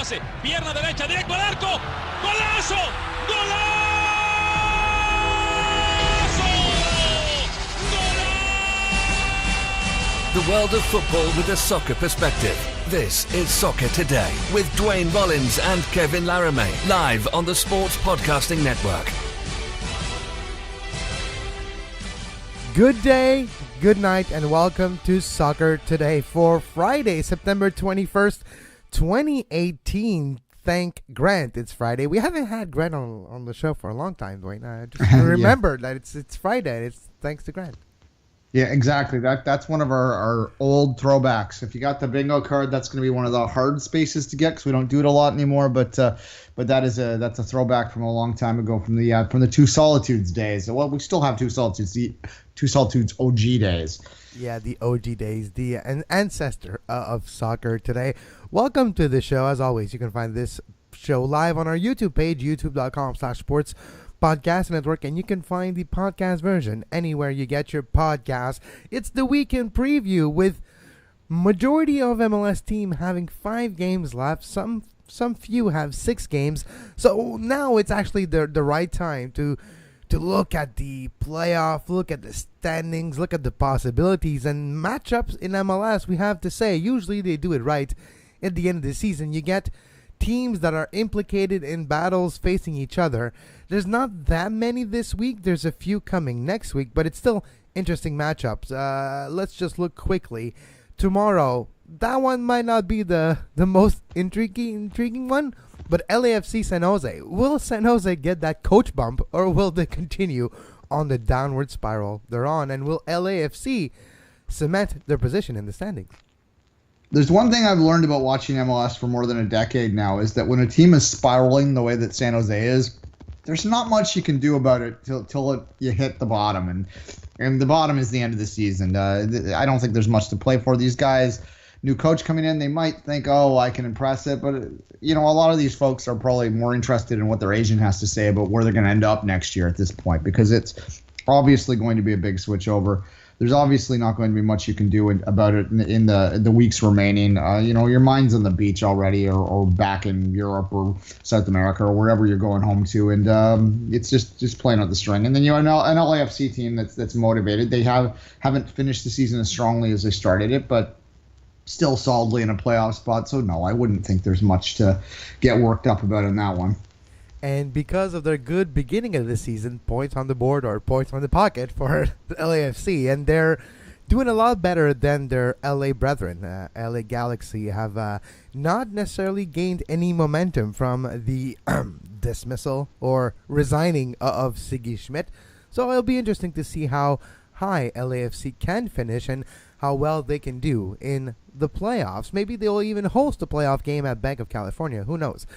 pase, pierna derecha, directo al arco, ¡golazo! ¡Golazo! The world of football with a soccer perspective. This is Soccer Today with Duane, Rollins and Kevin Laramee, live on the Sports Podcasting Network. Good day, good night, and welcome to Soccer Today for Friday, September 21st, 2018. Thank Grant, it's Friday. We haven't had Grant on the show for a long time, Duane. I just remembered that it's Friday. It's thanks to Grant. Yeah, exactly. That's one of our old throwbacks. If you got the bingo card, that's going to be one of the hard spaces to get because we don't do it a lot anymore. But that's a throwback from a long time ago from the Two Solitudes days. Well, we still have Two Solitudes, the Two Solitudes OG days. Yeah, the OG days, the ancestor of Soccer Today. Welcome to the show. As always, you can find this show live on our YouTube page, youtube.com/sports podcast network, and you can find the podcast version anywhere you get your podcast. It's the weekend preview with majority of MLS team having 5 games left. Some few have 6 games. So now it's actually the right time to look at the playoff, look at the standings, look at the possibilities and matchups in MLS. We have to say, usually they do it right at the end of the season. You get teams that are implicated in battles facing each other. There's not that many this week. There's a few coming next week, but it's still interesting matchups. Let's just look quickly. Tomorrow, that one might not be the most intriguing one, but LAFC San Jose. Will San Jose get that coach bump, or will they continue on the downward spiral they're on? And will LAFC cement their position in the standings? There's one thing I've learned about watching MLS for more than a decade now is that when a team is spiraling the way that San Jose is, there's not much you can do about it till you hit the bottom, and the bottom is the end of the season. I don't think there's much to play for. These guys, new coach coming in, they might think, oh, I can impress it, but a lot of these folks are probably more interested in what their agent has to say about where they're going to end up next year at this point, because it's obviously going to be a big switch over. There's obviously not going to be much you can do about it in the weeks remaining. Your mind's on the beach already, or back in Europe or South America or wherever you're going home to, and it's just playing out the string. And then you have an LAFC team that's motivated. They haven't finished the season as strongly as they started it, but still solidly in a playoff spot. So no, I wouldn't think there's much to get worked up about in that one. And because of their good beginning of the season, points on the board or points on the pocket for the LAFC, and they're doing a lot better than their LA brethren. LA Galaxy have not necessarily gained any momentum from the dismissal or resigning of Sigi Schmidt. So it'll be interesting to see how high LAFC can finish and how well they can do in the playoffs. Maybe they'll even host a playoff game at Bank of California. Who knows?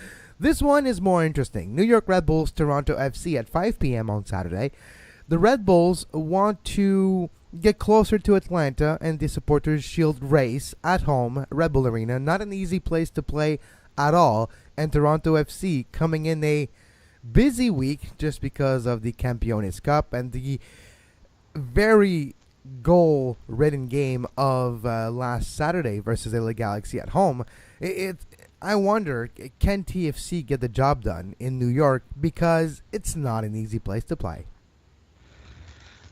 This one is more interesting. New York Red Bulls, Toronto FC at 5 p.m. on Saturday. The Red Bulls want to get closer to Atlanta and the Supporters Shield race at home, Red Bull Arena. Not an easy place to play at all. And Toronto FC coming in a busy week just because of the Campeones Cup and the very goal-ridden game of last Saturday versus LA Galaxy at home. I wonder, can TFC get the job done in New York, because it's not an easy place to play.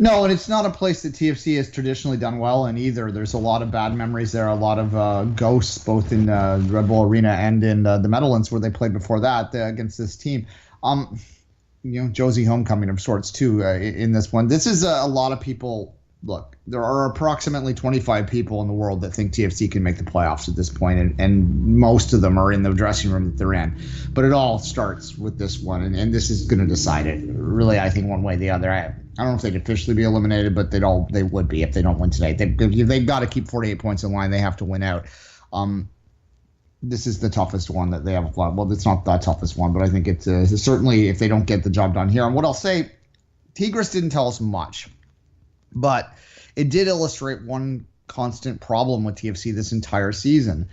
No, and it's not a place that TFC has traditionally done well in either. There's a lot of bad memories there, a lot of ghosts, both in Red Bull Arena and in the Meadowlands where they played before that against this team. Josie homecoming of sorts too in this one. This is a lot of people. Look, there are approximately 25 people in the world that think TFC can make the playoffs at this point, and most of them are in the dressing room that they're in. But it all starts with this one, and this is going to decide it. Really, I think one way or the other. I don't know if they'd officially be eliminated, but they would be if they don't win today. They've got to keep 48 points in line. They have to win out. This is the toughest one that they have. Well, it's not the toughest one, but I think it's certainly if they don't get the job done here. And what I'll say, Tigres didn't tell us much. But it did illustrate one constant problem with TFC this entire season.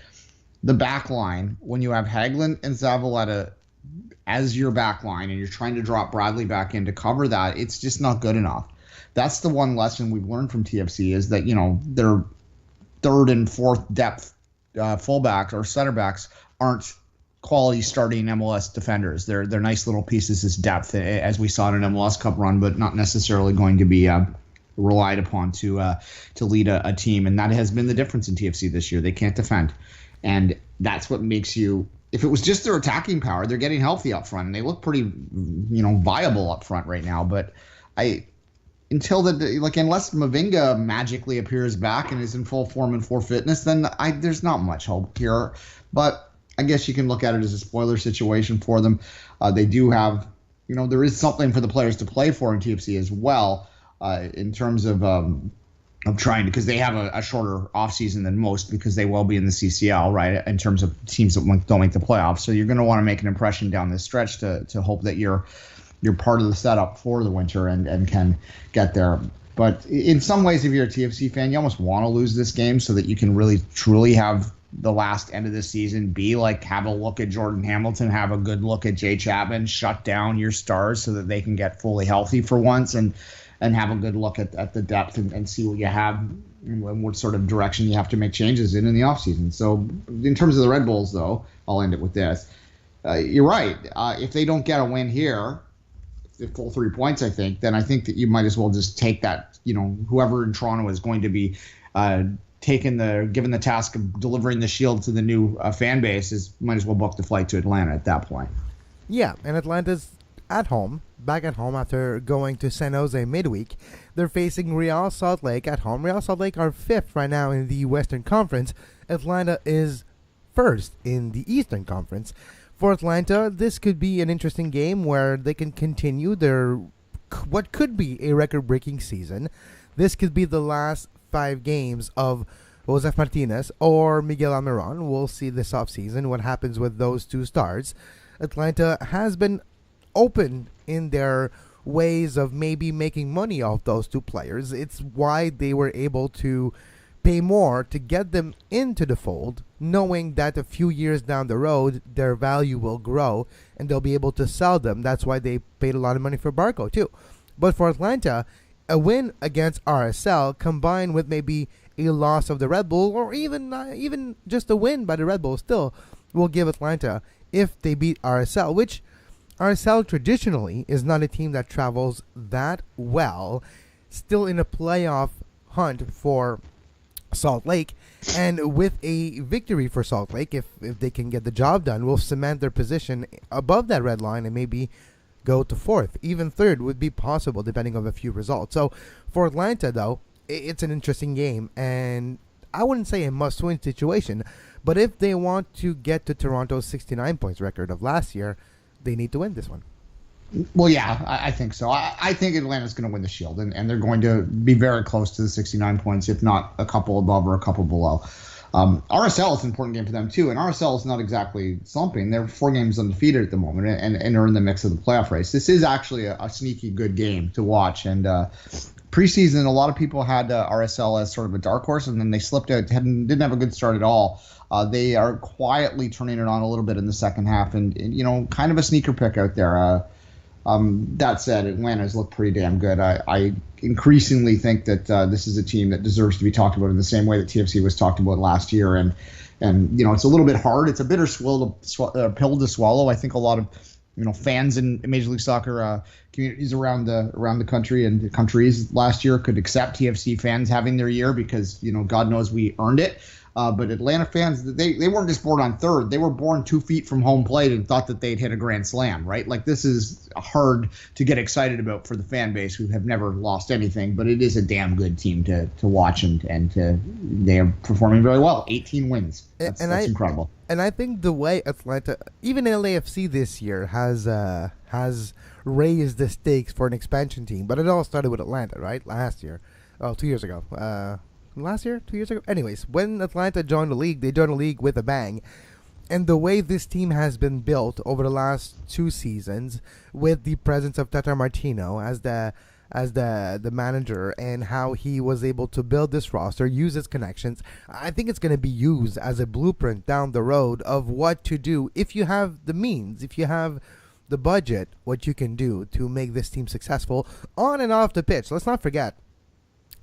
The back line, when you have Hagelin and Zavaleta as your back line and you're trying to drop Bradley back in to cover that, it's just not good enough. That's the one lesson we've learned from TFC is that, their third and fourth depth fullbacks or center backs aren't quality starting MLS defenders. They're nice little pieces as depth, as we saw in an MLS Cup run, but not necessarily going to be relied upon to lead a team. And that has been the difference in TFC this year. They can't defend. And that's what makes you, if it was just their attacking power, they're getting healthy up front, and they look pretty, viable up front right now. But unless Mavinga magically appears back and is in full form and full fitness, then there's not much hope here. But I guess you can look at it as a spoiler situation for them. They do have, there is something for the players to play for in TFC as well, in terms of trying, because they have a shorter offseason than most, because they will be in the CCL, right, in terms of teams that don't make the playoffs. So you're going to want to make an impression down this stretch to hope that you're part of the setup for the winter and can get there. But in some ways, if you're a TFC fan, you almost want to lose this game so that you can really, truly have the last end of the season be like, have a look at Jordan Hamilton, have a good look at Jay Chapman, shut down your stars so that they can get fully healthy for once, and have a good look at the depth and see what you have and what sort of direction you have to make changes in the offseason. So in terms of the Red Bulls, though, I'll end it with this. You're right. If they don't get a win here, the full 3 points, I think, then I think that you might as well just take that, whoever in Toronto is going to be given the task of delivering the shield to the new fan base, might as well book the flight to Atlanta at that point. Yeah, and Atlanta's back at home after going to San Jose midweek. They're facing Real Salt Lake at home. Real Salt Lake are 5th right now in the Western Conference. Atlanta is 1st in the Eastern Conference. For Atlanta, this could be an interesting game where they can continue their what could be a record-breaking season. This could be the last 5 games of Josef Martinez or Miguel Almiron. We'll see this offseason what happens with those two stars. Atlanta has been open in their ways of maybe making money off those two players. It's why they were able to pay more to get them into the fold, knowing that a few years down the road their value will grow and they'll be able to sell them. That's why they paid a lot of money for Barco too. But for Atlanta, a win against RSL combined with maybe a loss of the Red Bull, or even just a win by the Red Bull, still will give Atlanta, if they beat RSL, which RSL traditionally is not a team that travels that well, still in a playoff hunt for Salt Lake, and with a victory for Salt Lake, if they can get the job done, will cement their position above that red line and maybe go to 4th. Even 3rd would be possible depending on a few results. So for Atlanta, though, it's an interesting game, and I wouldn't say a must-win situation, but if they want to get to Toronto's 69 points record of last year, they need to win this one. Well, yeah, I think so. I think Atlanta's going to win the Shield, and they're going to be very close to the 69 points, if not a couple above or a couple below. RSL is an important game for them, too, and RSL is not exactly slumping. They're 4 games undefeated at the moment and are in the mix of the playoff race. This is actually a sneaky good game to watch, and preseason, a lot of people had RSL as sort of a dark horse, and then they slipped out, didn't have a good start at all. They are quietly turning it on a little bit in the second half, and kind of a sneaker pick out there. That said, Atlanta's looked pretty damn good. I increasingly think that this is a team that deserves to be talked about in the same way that TFC was talked about last year. And it's a little bit hard. It's a bitter pill to swallow. I think a lot of fans in Major League Soccer communities around the country and countries last year could accept TFC fans having their year because God knows we earned it. But Atlanta fans, they weren't just born on 3rd. They were born 2 feet from home plate and thought that they'd hit a grand slam, right? Like, this is hard to get excited about for the fan base who have never lost anything, but it is a damn good team to watch, and they are performing very well. 18 wins. That's incredible. And I think the way Atlanta, even LAFC this year, has raised the stakes for an expansion team, but it all started with Atlanta, right? Last year. 2 years ago. Last year? 2 years ago? Anyways, when Atlanta joined the league, they joined the league with a bang. And the way this team has been built over the last 2 seasons, with the presence of Tata Martino as the manager, and how he was able to build this roster, use his connections, I think it's going to be used as a blueprint down the road of what to do if you have the means, if you have the budget, what you can do to make this team successful on and off the pitch. Let's not forget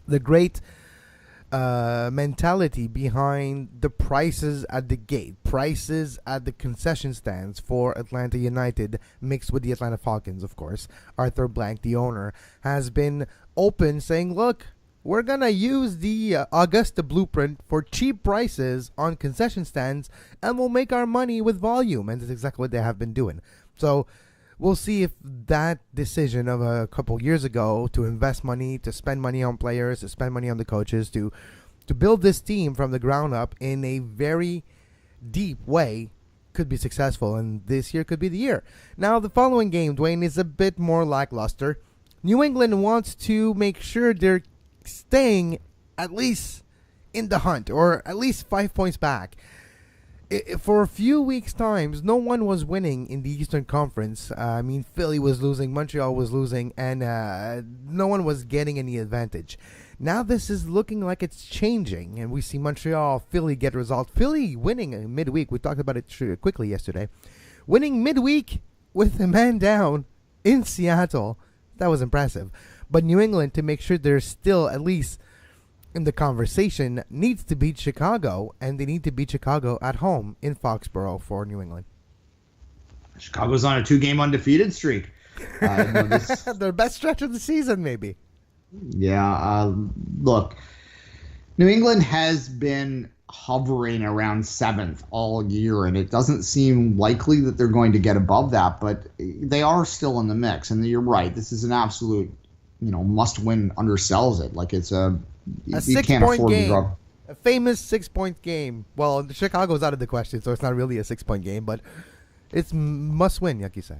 the great mentality behind the prices at the gate, prices at the concession stands for Atlanta United, mixed with the Atlanta Falcons, of course. Arthur Blank, the owner, has been open saying, look, we're going to use the Augusta blueprint for cheap prices on concession stands, and we'll make our money with volume. And that's exactly what they have been doing. So we'll see if that decision of a couple years ago to invest money, to spend money on players, to spend money on the coaches, to build this team from the ground up in a very deep way could be successful, and this year could be the year. Now, the following game, Duane, is a bit more lackluster. New England wants to make sure they're staying at least in the hunt, or at least 5 points back. For a few weeks' times, no one was winning in the Eastern Conference. Philly was losing, Montreal was losing, and no one was getting any advantage. Now this is looking like it's changing, and we see Montreal, Philly get results. Philly winning midweek. We talked about it quickly yesterday. Winning midweek with a man down in Seattle. That was impressive. But New England, to make sure they're still at least in the conversation, needs to beat Chicago, and they need to beat Chicago at home in Foxborough for New England. Chicago's on a 2-game undefeated streak. Their best stretch of the season, maybe. Yeah, look, New England has been hovering around 7th all year, and it doesn't seem likely that they're going to get above that, but they are still in the mix. And you're right, this is an absolute, must-win undersells it. Like, it's a 6-point game. A famous 6-point game. Well, Chicago's out of the question, so it's not really a 6-point game, but it's must-win, like you say.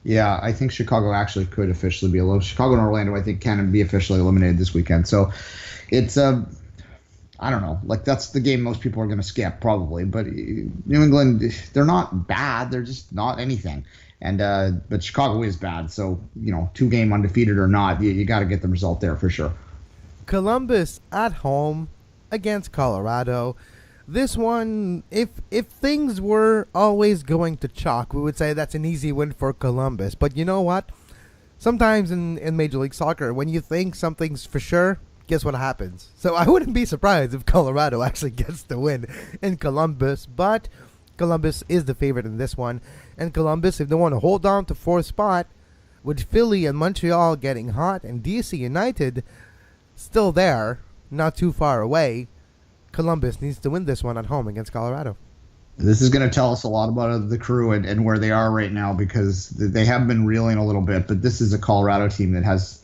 Yeah, I think Chicago actually could officially be Chicago and Orlando, I think, can be officially eliminated this weekend. So it's I don't know. Like, that's the game most people are going to skip, probably. But New England, they're not bad. They're just not anything. And but Chicago is bad. So, 2-game undefeated or not, you got to get the result there for sure. Columbus at home against Colorado. This one, if things were always going to chalk, we would say that's an easy win for Columbus. But you know what? Sometimes in Major League Soccer, when you think something's for sure, guess what happens? So I wouldn't be surprised if Colorado actually gets the win in Columbus. But Columbus is the favorite in this one. And Columbus, if they want to hold on to 4th spot, with Philly and Montreal getting hot and DC United still there, not too far away, Columbus needs to win this one at home against Colorado. This is going to tell us a lot about the Crew and where they are right now, because they have been reeling a little bit, but this is a Colorado team that has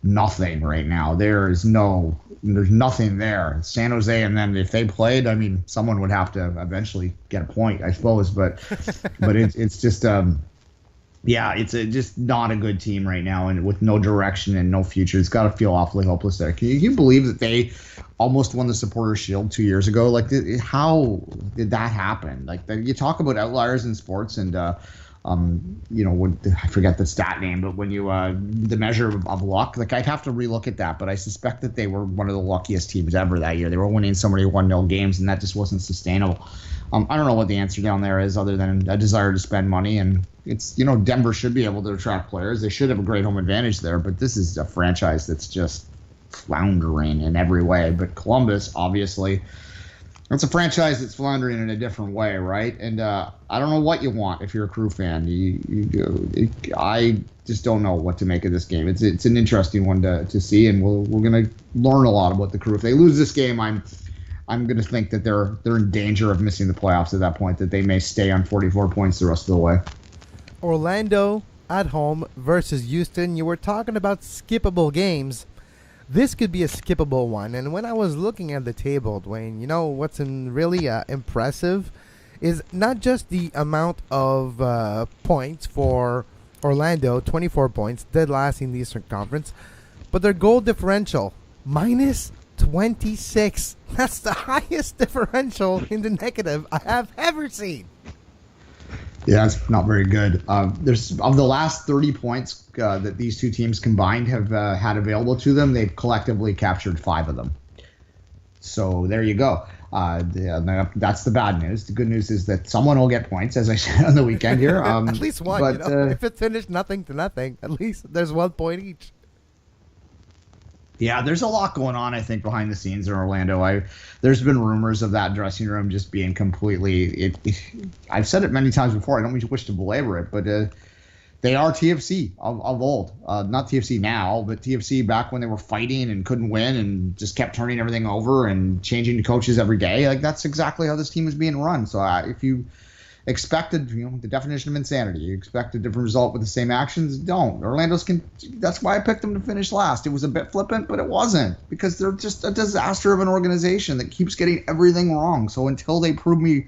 nothing right now. There's nothing there. San Jose, and then if they played, someone would have to eventually get a point, I suppose, but it's just it's just not a good team right now, and with no direction and no future. It's got to feel awfully hopeless there. Can you believe that they almost won the Supporters Shield 2 years ago? Like, how did that happen? Like, you talk about outliers in sports, and I forget the stat name, but when you the measure of luck, like, I'd have to relook at that, but I suspect that they were one of the luckiest teams ever that year. They were winning so many 1-0 games, and that just wasn't sustainable. I don't know what the answer down there is, other than a desire to spend money. And it's, Denver should be able to attract players. They should have a great home advantage there, but this is a franchise that's just floundering in every way. But Columbus, obviously, it's a franchise that's floundering in a different way, right? And I don't know what you want if you're a Crew fan. I just don't know what to make of this game. It's an interesting one to see, and we're going to learn a lot about the Crew. If they lose this game, I'm going to think that they're in danger of missing the playoffs at that point, that they may stay on 44 points the rest of the way. Orlando at home versus Houston. You were talking about skippable games. This could be a skippable one. And when I was looking at the table, Duane, what's really impressive is not just the amount of points for Orlando, 24 points, dead last in the Eastern Conference, but their goal differential, minus 26. That's the highest differential in the negative I have ever seen. Yeah, it's not very good. There's of the last 30 points that these two teams combined have had available to them, they've collectively captured 5 of them. So there you go. That's the bad news. The good news is that someone will get points, as I said on the weekend here. At least one. But, if it finished 0-0, at least there's 1 point each. Yeah, there's a lot going on, I think, behind the scenes in Orlando. There's been rumors of that dressing room just being completely. I've said it many times before. I don't wish to belabor it, but they are TFC of old. Not TFC now, but TFC back when they were fighting and couldn't win and just kept turning everything over and changing the coaches every day. Like, that's exactly how this team is being run. So if you expected, the definition of insanity, you expect a different result with the same actions, don't. That's why I picked them to finish last. It was a bit flippant, but it wasn't, because they're just a disaster of an organization that keeps getting everything wrong. So until they prove me,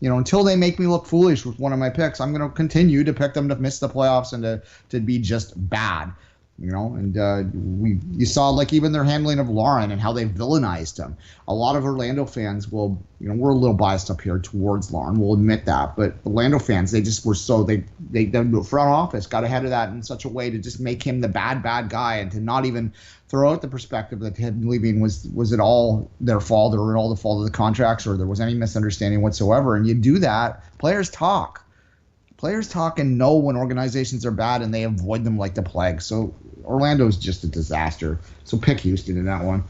until they make me look foolish with one of my picks, I'm going to continue to pick them to miss the playoffs and to be just bad. You saw, like, even their handling of Lauren and how they villainized him. A lot of Orlando fans will, we're a little biased up here towards Lauren, we'll admit that, but Orlando fans, they just were the front office got ahead of that in such a way to just make him the bad guy, and to not even throw out the perspective that him leaving was it all their fault, or all the fault of the contracts, or there was any misunderstanding whatsoever. And you do that, players talk and know when organizations are bad, and they avoid them like the plague. So Orlando's just a disaster. So pick Houston in that one.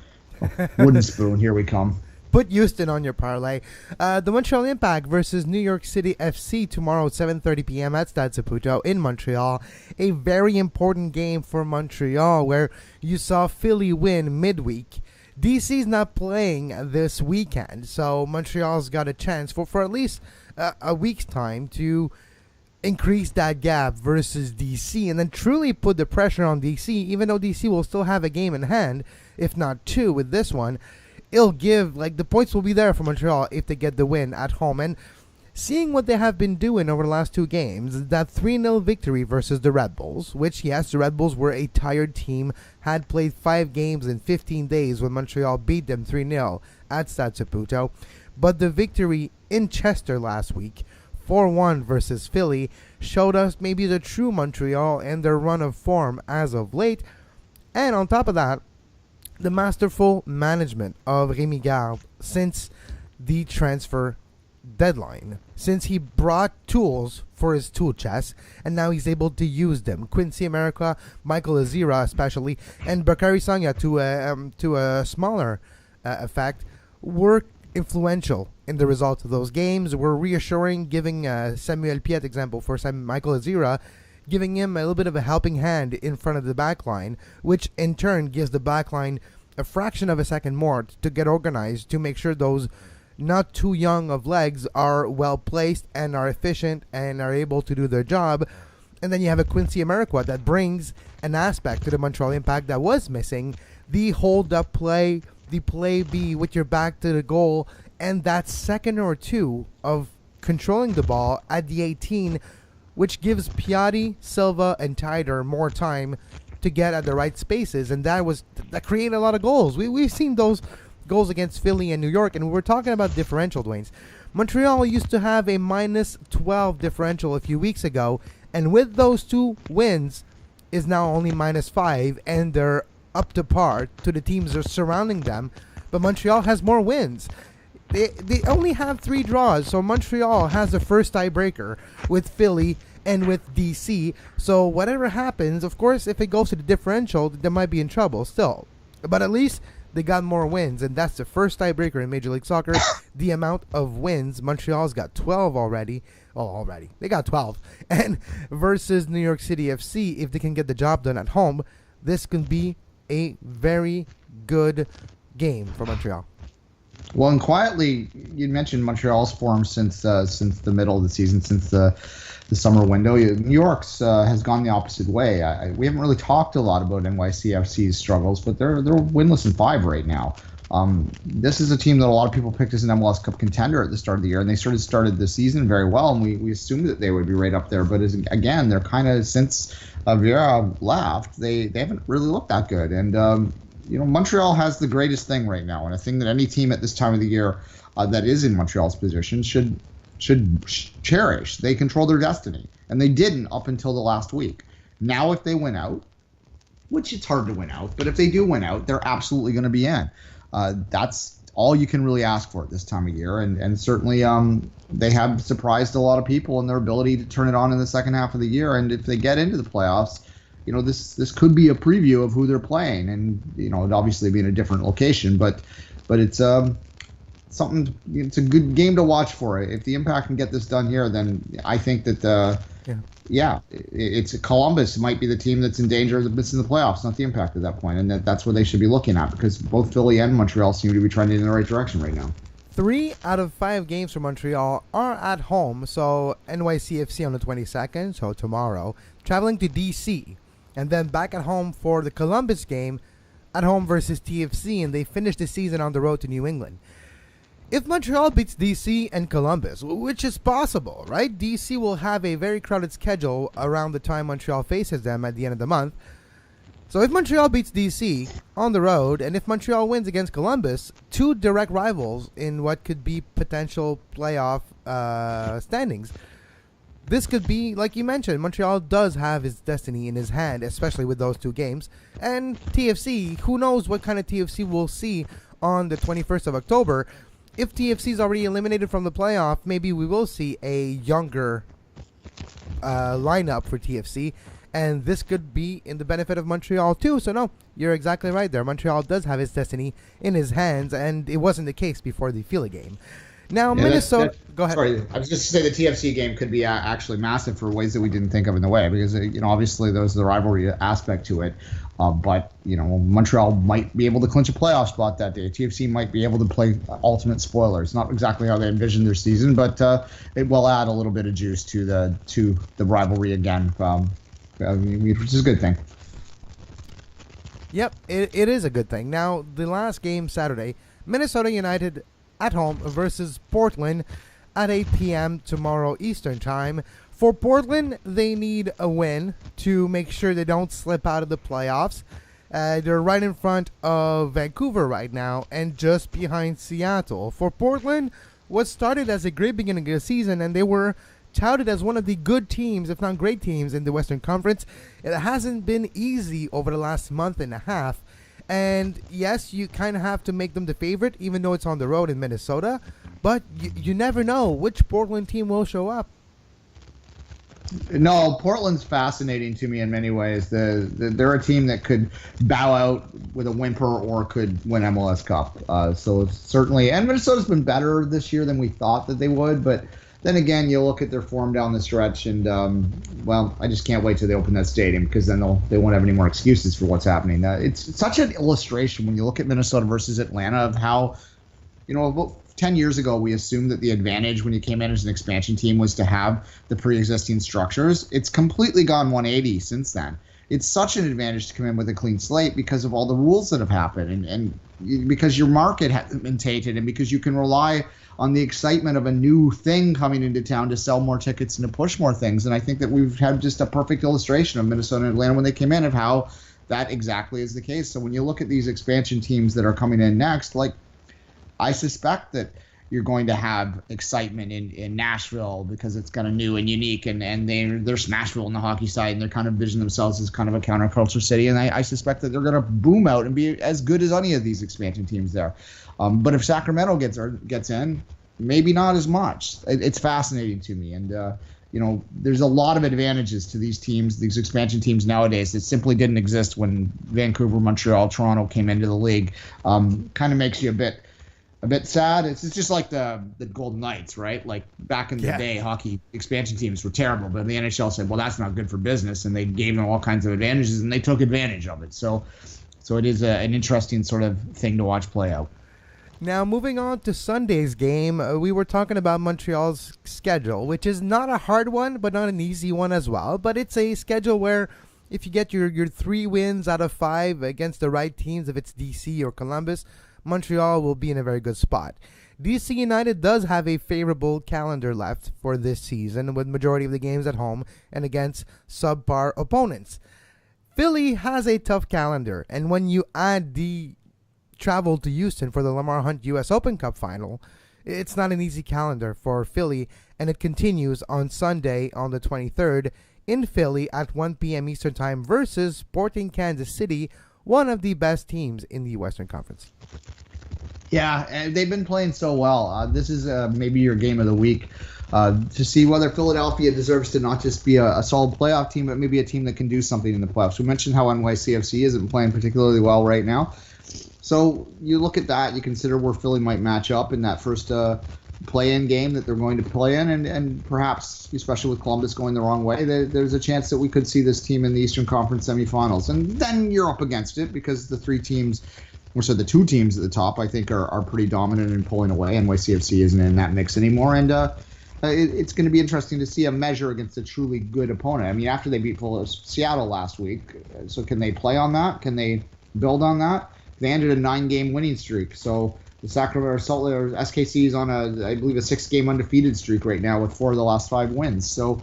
Wooden spoon, here we come. Put Houston on your parlay. The Montreal Impact versus New York City FC tomorrow at 7:30 p.m. at Stade Saputo in Montreal. A very important game for Montreal, where you saw Philly win midweek. DC's not playing this weekend, so Montreal's got a chance for at least a week's time to increase that gap versus DC, and then truly put the pressure on DC. Even though DC will still have a game in hand, if not two with this one, it'll give, the points will be there for Montreal if they get the win at home. And seeing what they have been doing over the last two games, that 3-0 victory versus the Red Bulls, which, yes, the Red Bulls were a tired team, had played 5 games in 15 days when Montreal beat them 3-0 at Stade Saputo, but the victory in Chester last week, 4-1 versus Philly, showed us maybe the true Montreal and their run of form as of late. And on top of that, the masterful management of Rémi Garde since the transfer deadline, since he brought tools for his tool chest, and now he's able to use them. Quincy America, Michael Azira especially, and Bakary Sagna to a smaller effect, were influential in the results of those games. Were reassuring, giving Samuel Piet example for Michael Azira, giving him a little bit of a helping hand in front of the back line, which in turn gives the back line a fraction of a second more to get organized, to make sure those not too young of legs are well placed and are efficient and are able to do their job. And then you have a Quincy America that brings an aspect to the Montreal Impact that was missing, the hold-up play, the play be with your back to the goal, and that second or two of controlling the ball at the 18, which gives Piatti, Silva, and Tider more time to get at the right spaces, and that created a lot of goals. We've seen those goals against Philly and New York, and we were talking about differential, Duane. Montreal used to have a minus 12 differential a few weeks ago, and with those 2 wins is now only minus 5, and they're up to par to the teams that are surrounding them. But Montreal has more wins. They only have 3 draws, so Montreal has the first tiebreaker with Philly and with DC. So whatever happens, of course, if it goes to the differential, they might be in trouble still. But at least they got more wins, and that's the first tiebreaker in Major League Soccer. The amount of wins, Montreal's got 12 already. Well, they got 12. And versus New York City FC, if they can get the job done at home, this can be a very good game for Montreal. Well, and quietly, you mentioned Montreal's form since the middle of the season, since the summer window. New York's has gone the opposite way. We haven't really talked a lot about NYCFC's struggles, but they're winless in 5 right now. This is a team that a lot of people picked as an MLS Cup contender at the start of the year, and they started the season very well, and we assumed that they would be right up there. But again, they're kind of, since Vieira left, they haven't really looked that good. And Montreal has the greatest thing right now, and a thing that any team at this time of the year that is in Montreal's position should cherish. They control their destiny, and they didn't up until the last week. Now, if they win out, which it's hard to win out, but if they do win out, they're absolutely going to be in. That's all you can really ask for at this time of year, and certainly they have surprised a lot of people in their ability to turn it on in the second half of the year. And if they get into the playoffs, this could be a preview of who they're playing, and it obviously be in a different location, but it's something. It's a good game to watch for it. If the Impact can get this done here, then I think that it's Columbus might be the team that's in danger of missing the playoffs, not the Impact at that point, and that's what they should be looking at, because both Philly and Montreal seem to be trending in the right direction right now. 3 out of 5 games for Montreal are at home. So NYCFC on the 22nd, so tomorrow, traveling to DC, and then back at home for the Columbus game, at home versus TFC, and they finish the season on the road to New England. If Montreal beats DC and Columbus, which is possible, right? DC will have a very crowded schedule around the time Montreal faces them at the end of the month. So if Montreal beats DC on the road, and if Montreal wins against Columbus, 2 direct rivals in what could be potential playoff standings, this could be, like you mentioned, Montreal does have his destiny in his hand, especially with those 2 games. And TFC, who knows what kind of TFC we'll see on the 21st of October. If TFC is already eliminated from the playoff, maybe we will see a younger lineup for TFC. And this could be in the benefit of Montreal too. So no, you're exactly right there. Montreal does have his destiny in his hands, and it wasn't the case before the Philly game. Now, Minnesota... Go ahead. Sorry, I was just to say the TFC game could be actually massive for ways that we didn't think of in the way, because obviously there's the rivalry aspect to it. But Montreal might be able to clinch a playoff spot that day. TFC might be able to play ultimate spoiler. It's not exactly how they envisioned their season, but it will add a little bit of juice to the rivalry again. Which is a good thing. Yep, it is a good thing. Now, the last game Saturday, Minnesota United at home versus Portland at 8 p.m. tomorrow Eastern Time. For Portland, they need a win to make sure they don't slip out of the playoffs. They're right in front of Vancouver right now and just behind Seattle. For Portland, what started as a great beginning of the season, and they were touted as one of the good teams, if not great teams, in the Western Conference. It hasn't been easy over the last month and a half. And yes, you kind of have to make them the favorite, even though it's on the road in Minnesota. But you never know which Portland team will show up. No, Portland's fascinating to me in many ways. They're a team that could bow out with a whimper or could win MLS Cup. So certainly, and Minnesota's been better this year than we thought that they would, but then again, you look at their form down the stretch, and I just can't wait till they open that stadium, because then they won't have any more excuses for what's happening. It's such an illustration when you look at Minnesota versus Atlanta of how, about 10 years ago we assumed that the advantage when you came in as an expansion team was to have the pre-existing structures. It's completely gone 180 since then. It's such an advantage to come in with a clean slate because of all the rules that have happened, and because your market hasn't been tainted, and because you can rely on the excitement of a new thing coming into town to sell more tickets and to push more things. And I think that we've had just a perfect illustration of Minnesota and Atlanta when they came in of how that exactly is the case. So when you look at these expansion teams that are coming in next, I suspect that you're going to have excitement in Nashville because it's kind of new and unique, and they're Nashville on the hockey side, and they're kind of envision themselves as kind of a counterculture city. And I suspect that they're going to boom out and be as good as any of these expansion teams there. But if Sacramento gets in, maybe not as much. It's fascinating to me. And, there's a lot of advantages to these teams, these expansion teams nowadays that simply didn't exist when Vancouver, Montreal, Toronto came into the league. Kind of makes you a bit sad. It's just like the Golden Knights, right? Like back in the day, hockey expansion teams were terrible, but the NHL said, well, that's not good for business, and they gave them all kinds of advantages, and they took advantage of it. So it is an interesting sort of thing to watch play out. Now, moving on to Sunday's game, we were talking about Montreal's schedule, which is not a hard one, but not an easy one as well. But it's a schedule where if you get your 3 wins out of 5 against the right teams, if it's DC or Columbus, Montreal will be in a very good spot. DC United does have a favorable calendar left for this season, with majority of the games at home and against subpar opponents. Philly has a tough calendar, and when you add the travel to Houston for the Lamar Hunt U.S. Open Cup final, it's not an easy calendar for Philly, and it continues on Sunday on the 23rd in Philly at 1 p.m. Eastern Time versus Sporting Kansas City, one of the best teams in the Western Conference. Yeah, and they've been playing so well. This is maybe your game of the week to see whether Philadelphia deserves to not just be a solid playoff team, but maybe a team that can do something in the playoffs. We mentioned how NYCFC isn't playing particularly well right now. So you look at that, you consider where Philly might match up in that first play-in game that they're going to play in, and perhaps, especially with Columbus going the wrong way, there's a chance that we could see this team in the Eastern Conference semifinals. And then you're up against it because the two teams at the top, I think, are pretty dominant in pulling away. NYCFC isn't in that mix anymore, and it's going to be interesting to see a measure against a truly good opponent. I mean, after they beat Seattle last week, so can they play on that? Can they build on that? They ended a 9-game winning streak, so the Sacramento SKC is on I believe a 6-game undefeated streak right now with 4 of the last 5 wins. So,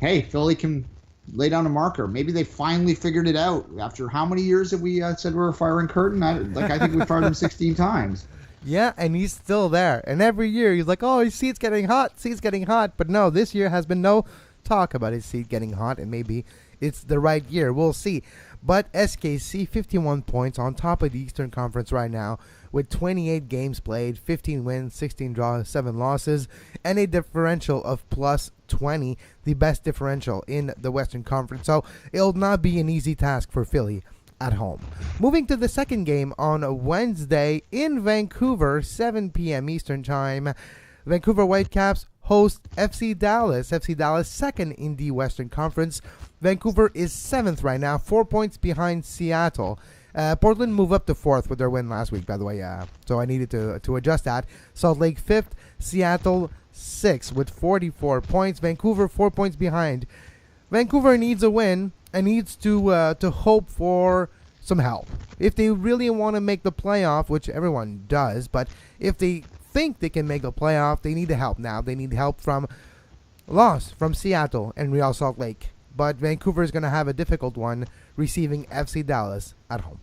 hey, Philly can lay down a marker. Maybe they finally figured it out. After how many years have we said we were firing Curtin? I think we fired him 16 times. Yeah, and he's still there. And every year he's like, oh, his seat's getting hot. But no, this year has been no talk about his seat getting hot, and maybe it's the right year. We'll see. But SKC, 51 points on top of the Eastern Conference right now with 28 games played, 15 wins, 16 draws, 7 losses, and a differential of plus 20, the best differential in the Western Conference. So it'll not be an easy task for Philly at home. Moving to the second game on Wednesday in Vancouver, 7 p.m. Eastern Time. Vancouver Whitecaps host FC Dallas. FC Dallas second in the Western Conference. Vancouver is 7th right now, 4 points behind Seattle. Portland moved up to 4th with their win last week, by the way, so I needed to adjust that. Salt Lake 5th, Seattle 6th with 44 points. Vancouver 4 points behind. Vancouver needs a win and needs to hope for some help. If they really want to make the playoff, which everyone does, but if they think they can make the playoff, they need help now. They need help from Seattle and Real Salt Lake. But Vancouver is going to have a difficult one receiving FC Dallas at home.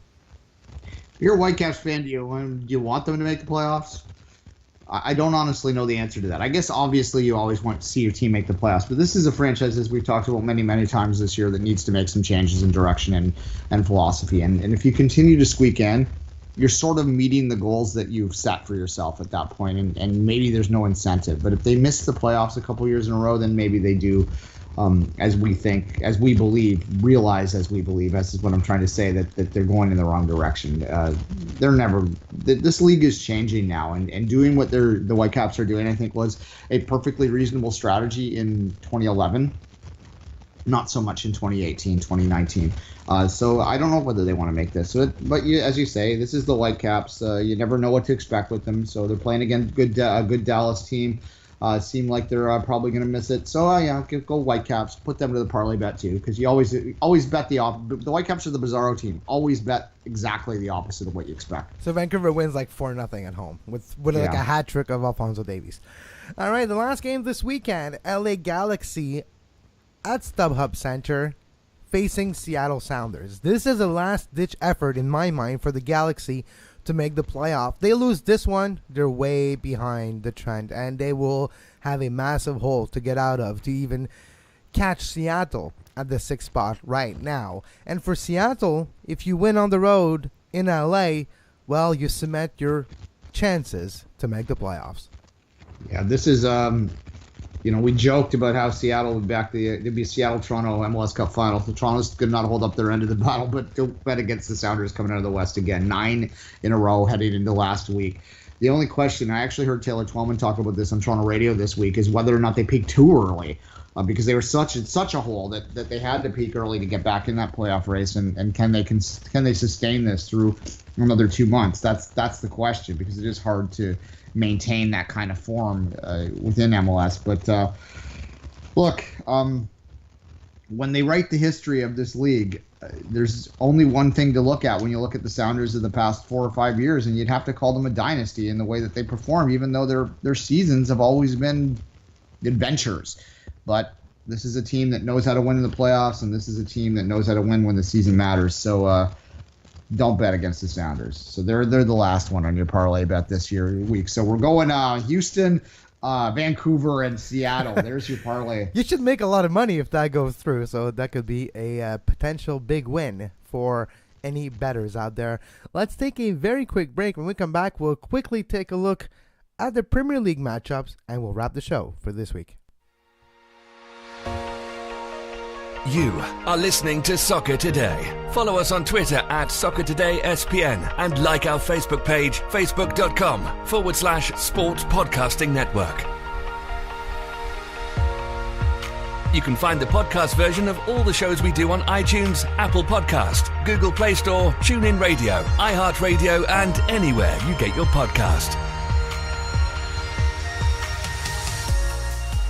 If you're a Whitecaps fan, do you want them to make the playoffs? I don't honestly know the answer to that. I guess obviously you always want to see your team make the playoffs, but this is a franchise, as we've talked about many, many times this year, that needs to make some changes in direction and philosophy. And if you continue to squeak in, you're sort of meeting the goals that you've set for yourself at that point, and maybe there's no incentive. But if they miss the playoffs a couple years in a row, then maybe they do, as we believe, as is what I'm trying to say, that they're going in the wrong direction. This league is changing now, and doing what the Whitecaps are doing, I think, was a perfectly reasonable strategy in 2011. Not so much in 2018, 2019. So I don't know whether they want to make this. But as you say, this is the Whitecaps. You never know what to expect with them. So they're playing against a good Dallas team. Seem like they're probably going to miss it. So yeah, go Whitecaps. Put them to the parlay bet too, because you always bet the Whitecaps are the bizarro team. Always bet exactly the opposite of what you expect. So Vancouver wins like 4-0 at home with like a hat trick of Alphonso Davies. All right, the last game this weekend, LA Galaxy at StubHub Center facing Seattle Sounders. This is a last-ditch effort in my mind for the Galaxy to make the playoff. They lose this one, they're way behind the trend, and they will have a massive hole to get out of to even catch Seattle at the 6th spot right now. And for Seattle, if you win on the road in LA, well, you cement your chances to make the playoffs. Yeah, this is we joked about how Seattle would there'd be a Seattle-Toronto MLS Cup final. So Toronto's could not hold up their end of the battle, but they'll bet against the Sounders coming out of the West again. 9 in a row heading into last week. The only question, I actually heard Taylor Twellman talk about this on Toronto radio this week, is whether or not they peaked too early. Because they were in such a hole that they had to peak early to get back in that playoff race, and can they sustain this through another 2 months? That's the question, because it is hard to maintain that kind of form within MLS. But look, when they write the history of this league, there's only one thing to look at when you look at the Sounders of the past 4 or 5 years, and you'd have to call them a dynasty in the way that they perform, even though their seasons have always been adventures. But this is a team that knows how to win in the playoffs, and this is a team that knows how to win when the season matters. So don't bet against the Sounders. So they're the last one on your parlay bet this week. So we're going Houston, Vancouver, and Seattle. There's your parlay. You should make a lot of money if that goes through. So that could be a potential big win for any bettors out there. Let's take a very quick break. When we come back, we'll quickly take a look at the Premier League matchups, and we'll wrap the show for this week. You are listening to Soccer Today. Follow us on Twitter at SoccerTodaySPN and like our Facebook page, facebook.com/Sports Podcasting Network. You can find the podcast version of all the shows we do on iTunes, Apple Podcast, Google Play Store, TuneIn Radio, iHeartRadio, and anywhere you get your podcast.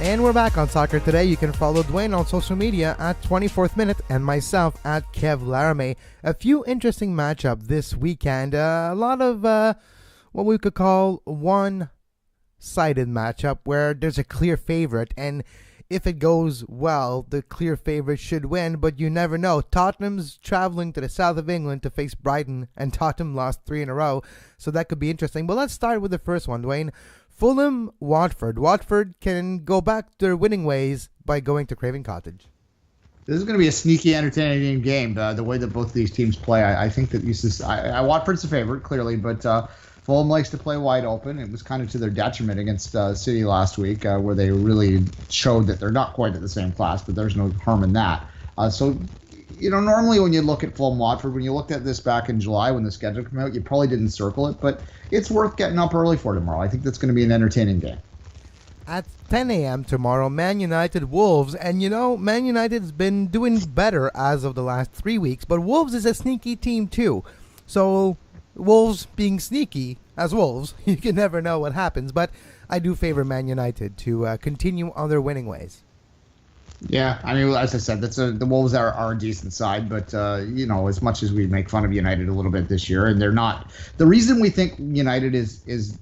And we're back on Soccer Today. You can follow Duane on social media at 24th Minute and myself at Kev Laramee. A few interesting matchups this weekend. A lot of what we could call one-sided matchup where there's a clear favorite, and if it goes well, the clear favorite should win, but you never know. Tottenham's traveling to the south of England to face Brighton, and Tottenham lost 3 in a row, so that could be interesting. But let's start with the first one, Duane. Fulham, Watford. Watford can go back to their winning ways by going to Craven Cottage. This is going to be a sneaky, entertaining game. The way that both these teams play, I think that Watford's the favorite, clearly, but Fulham likes to play wide open. It was kind of to their detriment against City last week, where they really showed that they're not quite at the same class, but there's no harm in that. Normally when you look at Fulham Watford, when you looked at this back in July when the schedule came out, you probably didn't circle it, but it's worth getting up early for tomorrow. I think that's going to be an entertaining game. At 10 a.m. tomorrow, Man United Wolves. And Man United's been doing better as of the last 3 weeks, but Wolves is a sneaky team too. So Wolves being sneaky as Wolves, you can never know what happens, but I do favor Man United to continue on their winning ways. Yeah, I mean, as I said, the Wolves are a decent side, but as much as we make fun of United a little bit this year, and they're not. The reason we think United is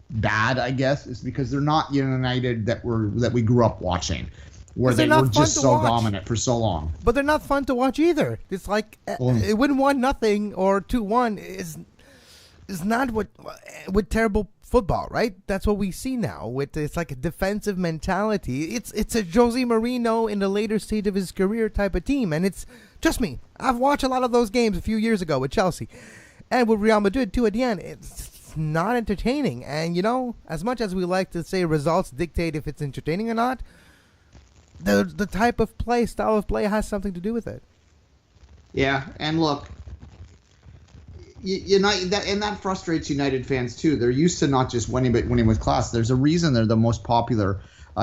bad, I guess, is because they're not United that we grew up watching, where they were just so dominant for so long. But they're not fun to watch either. It's like it win 1-0 or 2-1 is not what with terrible football, right? That's what we see now. It's like a defensive mentality. It's a Jose Mourinho in the later stage of his career type of team, and it's trust me, I've watched a lot of those games a few years ago with Chelsea, and with Real Madrid too. At the end, it's not entertaining. And as much as we like to say results dictate if it's entertaining or not, the type of style of play has something to do with it. Yeah, and look. That frustrates United fans too. They're used to not just winning, but winning with class. There's a reason they're the most popular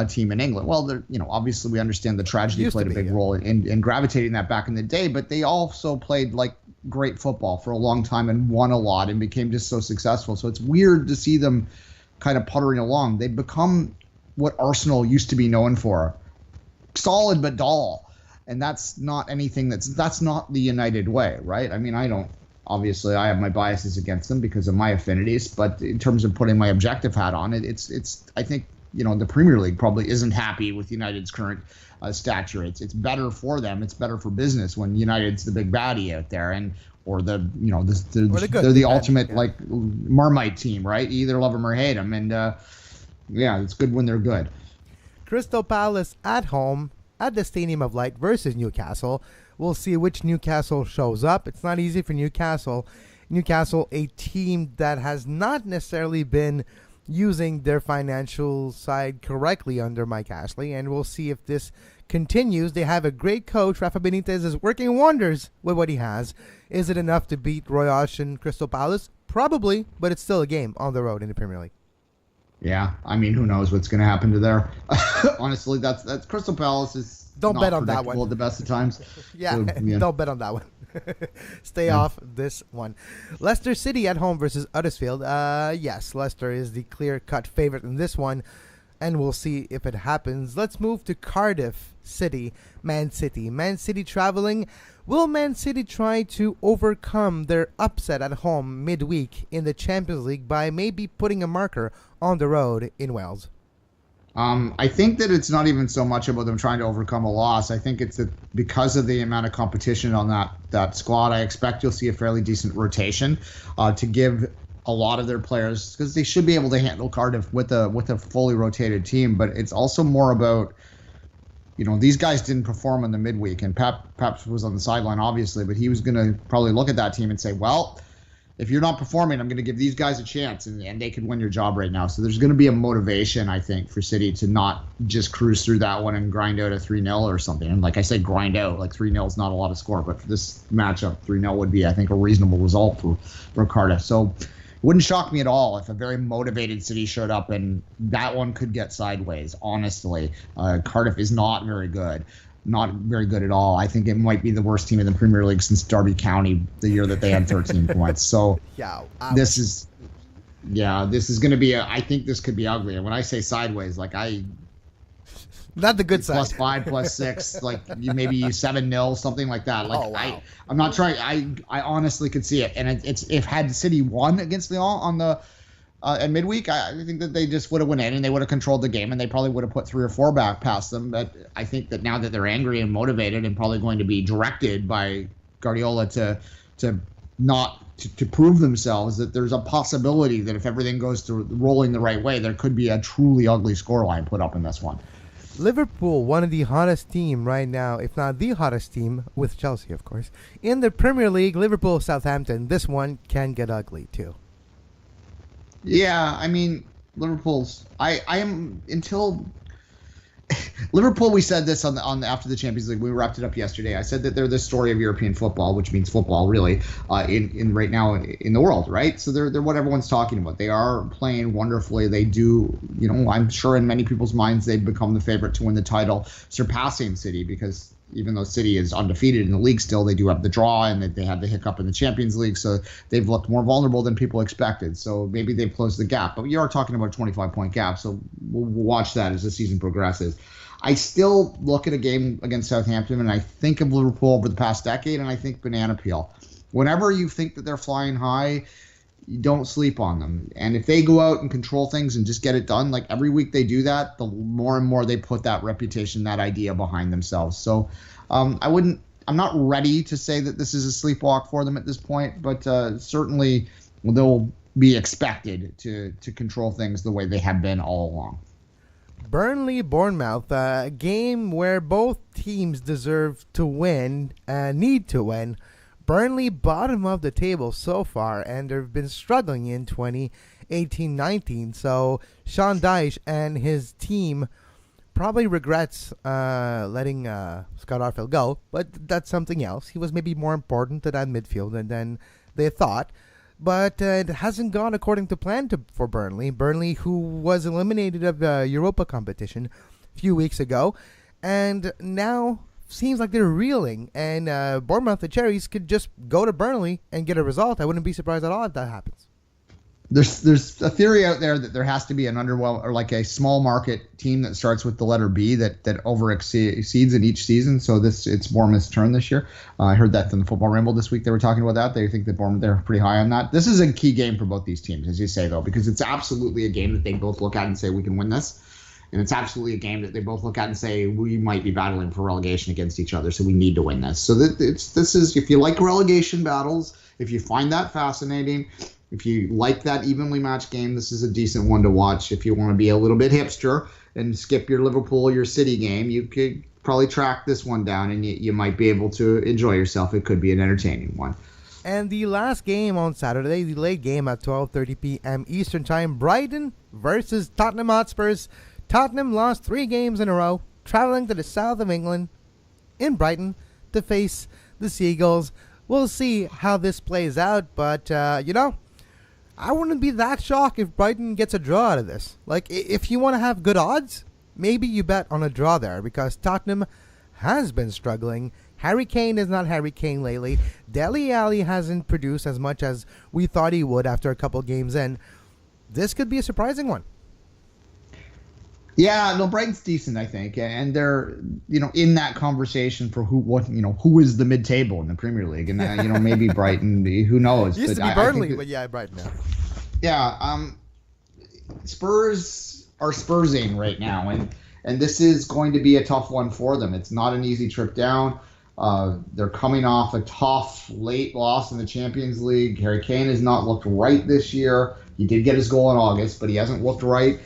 team in England. Well, obviously we understand the tragedy played a big role in gravitating that back in the day, but they also played like great football for a long time and won a lot and became just so successful. So it's weird to see them kind of puttering along. They've become what Arsenal used to be known for, solid but dull, and that's not anything that's not the United way, right? I mean, Obviously, I have my biases against them because of my affinities, but in terms of putting my objective hat on it, it's. I think the Premier League probably isn't happy with United's current stature. It's better for them. It's better for business when United's the big baddie out there, or they're the ultimate like Marmite team, right? You either love them or hate them, and it's good when they're good. Crystal Palace at home at the Stadium of Light versus Newcastle. We'll see which Newcastle shows up. It's not easy for Newcastle. Newcastle, a team that has not necessarily been using their financial side correctly under Mike Ashley, and we'll see if this continues. They have a great coach. Rafa Benitez is working wonders with what he has. Is it enough to beat Roy Hodgson Crystal Palace? Probably, but it's still a game on the road in the Premier League. Yeah, I mean, who knows what's going to happen to there? Honestly, that's Crystal Palace is. Don't bet on that one. At the best of times. Yeah, don't bet on that one. Stay off this one. Leicester City at home versus Huddersfield. Yes, Leicester is the clear-cut favorite in this one, and we'll see if it happens. Let's move to Cardiff City, Man City. Man City traveling. Will Man City try to overcome their upset at home midweek in the Champions League by maybe putting a marker on the road in Wales? I think that it's not even so much about them trying to overcome a loss. I think it's that because of the amount of competition on that squad, I expect you'll see a fairly decent rotation to give a lot of their players, because they should be able to handle Cardiff with a fully rotated team. But it's also more about these guys didn't perform in the midweek, and Pep was on the sideline, obviously, but he was going to probably look at that team and say, well, if you're not performing, I'm going to give these guys a chance, and they could win your job right now. So there's going to be a motivation, I think, for City to not just cruise through that one and grind out a 3-0 or something. And like I said, grind out. Like 3-0 is not a lot of score, but for this matchup, 3-0 would be, I think, a reasonable result for Cardiff. So it wouldn't shock me at all if a very motivated City showed up, and that one could get sideways, honestly. Cardiff is not very good. Not very good at all. I think it might be the worst team in the Premier League since Derby County, the year that they had 13 points. So this is going to be I think this could be ugly. And when I say sideways, like not the good side. +5, +6, like maybe 7-0, something like that. Like wow. I'm not trying. I honestly could see it. And it's if had City won against Lyon on the at midweek, I think that they just would have went in and they would have controlled the game, and they probably would have put 3 or 4 back past them. But I think that now that they're angry and motivated and probably going to be directed by Guardiola to prove themselves, that there's a possibility that if everything goes through rolling the right way, there could be a truly ugly scoreline put up in this one. Liverpool, one of the hottest team right now, if not the hottest team, with Chelsea, of course, in the Premier League. Liverpool, Southampton, this one can get ugly too. Yeah, I mean, Liverpool's. I am until Liverpool. We said this on after the Champions League. We wrapped it up yesterday. I said that they're the story of European football, which means football, really, in right now in the world, right? So they're what everyone's talking about. They are playing wonderfully. They do, I'm sure in many people's minds they've become the favorite to win the title, surpassing City, because even though City is undefeated in the league still, they do have the draw, and they had the hiccup in the Champions League, so they've looked more vulnerable than people expected. So maybe they've closed the gap. But you are talking about a 25-point gap, so we'll watch that as the season progresses. I still look at a game against Southampton, and I think of Liverpool over the past decade, and I think banana peel. Whenever you think that they're flying high, you don't sleep on them. And if they go out and control things and just get it done, like every week they do that, the more and more they put that reputation, that idea behind themselves. So I'm not ready to say that this is a sleepwalk for them at this point, but certainly they'll be expected to control things the way they have been all along. Burnley-Bournemouth, a game where both teams deserve to win, need to win. Burnley bottom of the table so far, and they've been struggling in 2018-19. So Sean Dyche and his team probably regrets letting Scott Arfield go, but that's something else. He was maybe more important to that midfield than they thought. But it hasn't gone according to plan for Burnley. Burnley, who was eliminated of the Europa competition a few weeks ago, and now seems like they're reeling. And Bournemouth, the Cherries, could just go to Burnley and get a result. I wouldn't be surprised at all if that happens. There's a theory out there that there has to be an underwhelm or like a small market team that starts with the letter B that over exceeds in each season. So it's Bournemouth's turn this year. I heard that from the Football Ramble this week. They were talking about that. They think that Bournemouth, they're pretty high on that. This is a key game for both these teams, as you say, though, because it's absolutely a game that they both look at and say we can win this. And it's absolutely a game that they both look at and say we might be battling for relegation against each other, so we need to win this. So this is if you like relegation battles, if you find that fascinating, if you like that evenly matched game, this is a decent one to watch. If you want to be a little bit hipster and skip your Liverpool, your City game, you could probably track this one down and you might be able to enjoy yourself. It could be an entertaining one. And the last game on Saturday, the late game at 12:30 p.m. Eastern Time, Brighton versus Tottenham Hotspurs. Tottenham lost 3 games in a row, traveling to the south of England in Brighton to face the Seagulls. We'll see how this plays out, but, I wouldn't be that shocked if Brighton gets a draw out of this. Like, if you want to have good odds, maybe you bet on a draw there, because Tottenham has been struggling. Harry Kane is not Harry Kane lately. Dele Alli hasn't produced as much as we thought he would after a couple games in. This could be a surprising one. Yeah, no, Brighton's decent, I think, and they're in that conversation for who is the mid-table in the Premier League, and maybe Brighton, who knows? Used to be Burnley, but yeah, Brighton now. Yeah, Spurs are Spursing right now, and this is going to be a tough one for them. It's not an easy trip down. They're coming off a tough late loss in the Champions League. Harry Kane has not looked right this year. He did get his goal in August, but he hasn't looked right.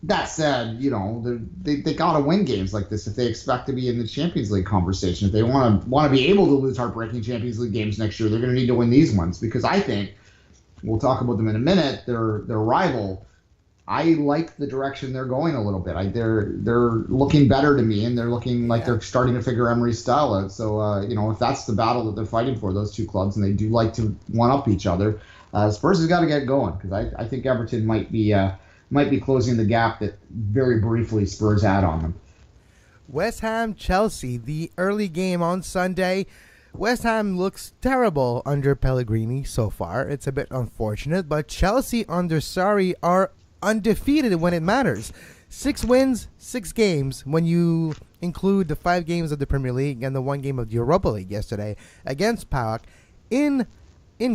That said, they got to win games like this if they expect to be in the Champions League conversation. If they want to be able to lose heartbreaking Champions League games next year, they're going to need to win these ones, because I think, we'll talk about them in a minute, their rival, I like the direction they're going a little bit. They're looking better to me, and they're looking like they're starting to figure Emery's style out. So, if that's the battle that they're fighting for, those two clubs, and they do like to one-up each other, Spurs has got to get going, because I think Everton might be closing the gap that very briefly Spurs had on them. West Ham, Chelsea, the early game on Sunday. West Ham looks terrible under Pellegrini so far. It's a bit unfortunate, but Chelsea under Sarri are undefeated when it matters. 6 wins, 6 games when you include the 5 games of the Premier League and the 1 game of the Europa League yesterday against PAOK in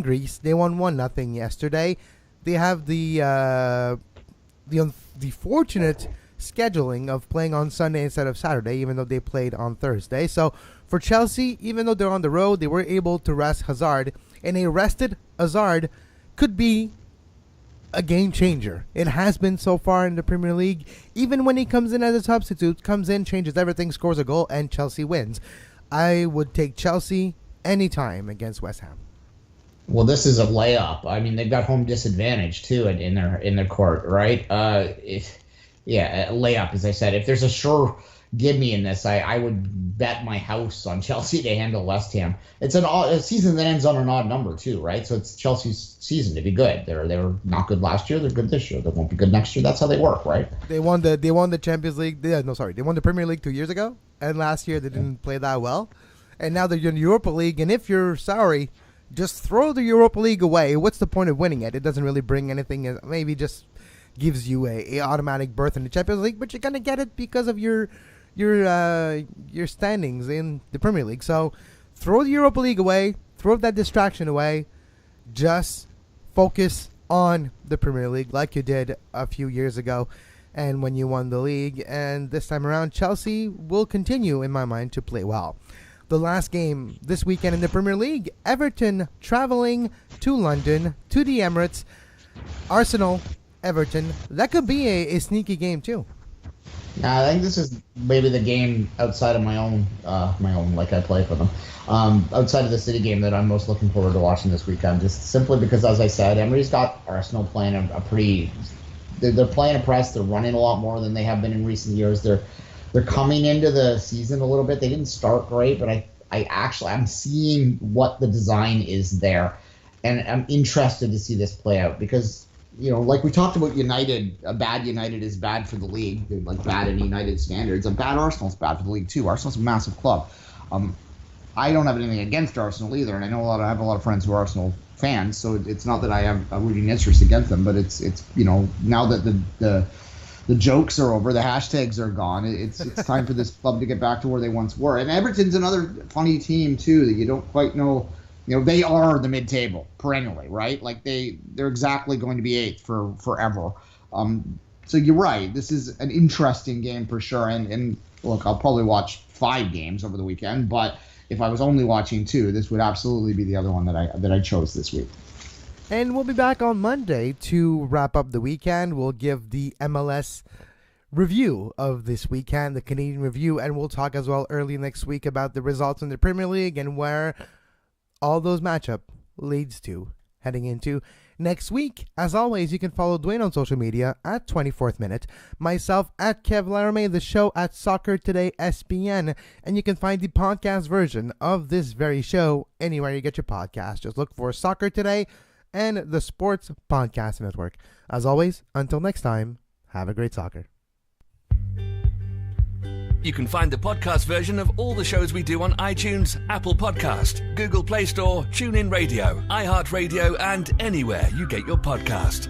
Greece. They won 1-0 yesterday. They have the fortunate scheduling of playing on Sunday instead of Saturday, even though they played on Thursday. So for Chelsea, even though they're on the road, they were able to rest Hazard, and a rested Hazard could be a game changer. It has been so far in the Premier League. Even when he comes in as a substitute, comes in, changes everything, scores a goal, and Chelsea wins. I would take Chelsea anytime against West Ham. Well, this is a layup. I mean, they've got home disadvantage too in their court, right? A layup, as I said. If there's a sure give me in this, I would bet my house on Chelsea to handle West Ham. It's a season that ends on an odd number too, right? So it's Chelsea's season to be good. They were not good last year. They're good this year. They won't be good next year. That's how they work, right? They won the Champions League. They won the Premier League 2 years ago, and last year they didn't play that well. And now they're in the Europa League. And if you're sorry, just throw the Europa League away. What's the point of winning it? It doesn't really bring anything. Maybe just gives you a automatic berth in the Champions League, but you're gonna get it because of your standings in the Premier League. So throw the Europa League away. Throw that distraction away. Just focus on the Premier League like you did a few years ago and when you won the league. And this time around, Chelsea will continue, in my mind, to play well. The last game this weekend in the Premier League, Everton traveling to London, to the Emirates. Arsenal, Everton. That could be a sneaky game too. I think this is maybe the game outside of my own, like I play for them, outside of the City game that I'm most looking forward to watching this weekend. Just simply because, as I said, Emery's got Arsenal playing a pretty. They're playing a press. They're running a lot more than they have been in recent years. They're coming into the season a little bit. They didn't start great, but I'm seeing what the design is there, and I'm interested to see this play out because, like we talked about United, a bad United is bad for the league, like bad in United standards. A bad Arsenal's bad for the league too. Arsenal's a massive club. I don't have anything against Arsenal either, and I have a lot of friends who are Arsenal fans, so it's not that I have a rooting interest against them, but it's now that the jokes are over, the hashtags are gone. It's time for this club to get back to where they once were. And Everton's another funny team too that you don't quite know. They are the mid-table perennially, right? Like they're exactly going to be 8th for forever. So you're right. This is an interesting game for sure. And look, I'll probably watch 5 games over the weekend, but if I was only watching 2, this would absolutely be the other one that I chose this week. And we'll be back on Monday to wrap up the weekend. We'll give the MLS review of this weekend, the Canadian review, and we'll talk as well early next week about the results in the Premier League and where all those matchup leads to heading into next week. As always, you can follow Duane on social media at 24th Minute, myself at Kev Laramee, the show at Soccer Today SPN, and you can find the podcast version of this very show anywhere you get your podcast. Just look for Soccer Today and the Sports Podcast Network. As always, until next time, have a great soccer. You can find the podcast version of all the shows we do on iTunes, Apple Podcast, Google Play Store, TuneIn Radio, iHeartRadio, and anywhere you get your podcast.